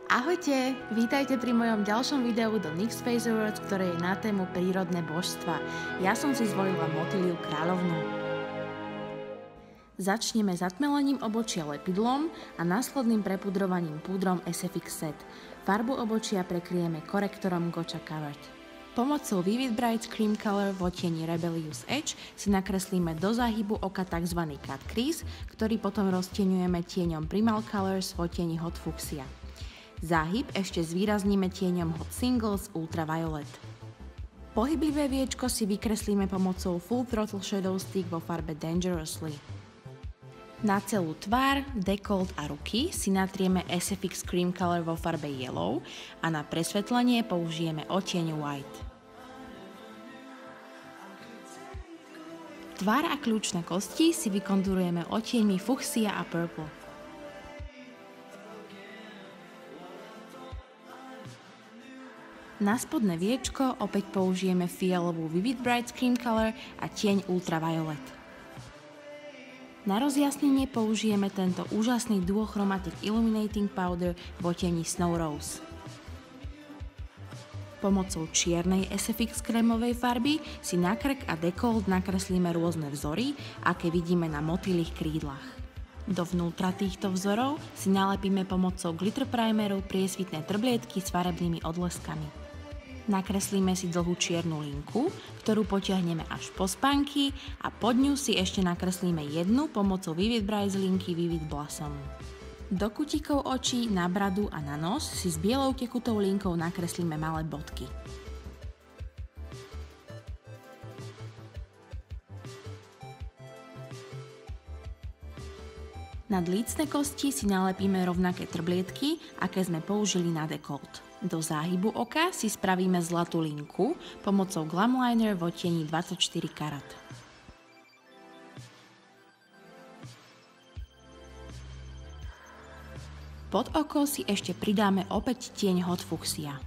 Ahojte, vítajte pri mojom ďalšom videu do NYX Face Awards, ktoré je na tému prírodné božstva. Ja som si zvolila Motýliu kráľovnu. Začneme zatmelením obočia lepidlom a následným prepudrovaním púdrom SFX Set. Farbu obočia prekryjeme korektorom Gotcha Covered. Pomocou Vivid Bright Cream Color v odtieni Rebellious Edge si nakreslíme do záhybu oka tzv. Cut crease, ktorý potom roztieňujeme tieňom Primal Colors v odtieni Hot Fuchsia. Záhyb ešte zvýrazníme tieňom Hot Singles Ultraviolet. Pohyblivé viečko si vykreslíme pomocou Full Throttle Shadow Stick vo farbe Dangerously. Na celú tvár, dekolt a ruky si natrieme SFX Cream Color vo farbe Yellow a na presvetlenie použijeme odtieň White. Tvár a kľúčne kosti si vykonturujeme odtieňmi Fuchsia a Purple. Na spodné viečko opäť použijeme fialovú Vivid Bright Cream Color a tieň Ultraviolet. Na rozjasnenie použijeme tento úžasný Duochromatic Illuminating Powder v odtieni Snow Rose. Pomocou čiernej SFX krémovej farby si na krk a dekolt nakreslíme rôzne vzory, aké vidíme na motýlych krídlach. Dovnútra týchto vzorov si nalepíme pomocou glitter primeru priesvitné trblietky s farebnými odleskami. Nakreslíme si dlhú čiernu linku, ktorú potiahneme až po spánky a pod ňu si ešte nakreslíme jednu pomocou Vivid Bright linky Vivid Blossom. Do kutíkov očí, na bradu a na nos si s bielou tekutou linkou nakreslíme malé bodky. Nad lícne kosti si nalepíme rovnaké trblietky, aké sme použili na dekolt. Do záhybu oka si spravíme zlatú linku pomocou Glam Liner v odtieni 24 karat. Pod oko si ešte pridáme opäť tieň Hot Fuchsia.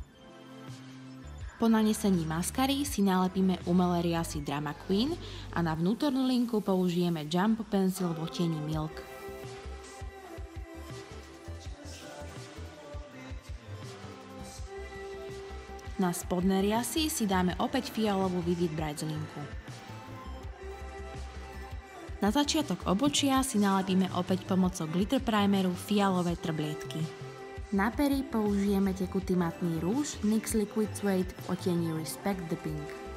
Po nanesení maskary si nalepíme umelé riasy Drama Queen a na vnútornú linku použijeme Jumbo Pencil v odtieni Milk. Na spodné riasy si dáme opäť fialovú Vivid Bright linku. Na začiatok obočia si nalepíme opäť pomocou glitter primeru fialové trblietky. Na pery použijeme tekutý matný rúž NYX Liquid Suede v odtieni Respect the Pink.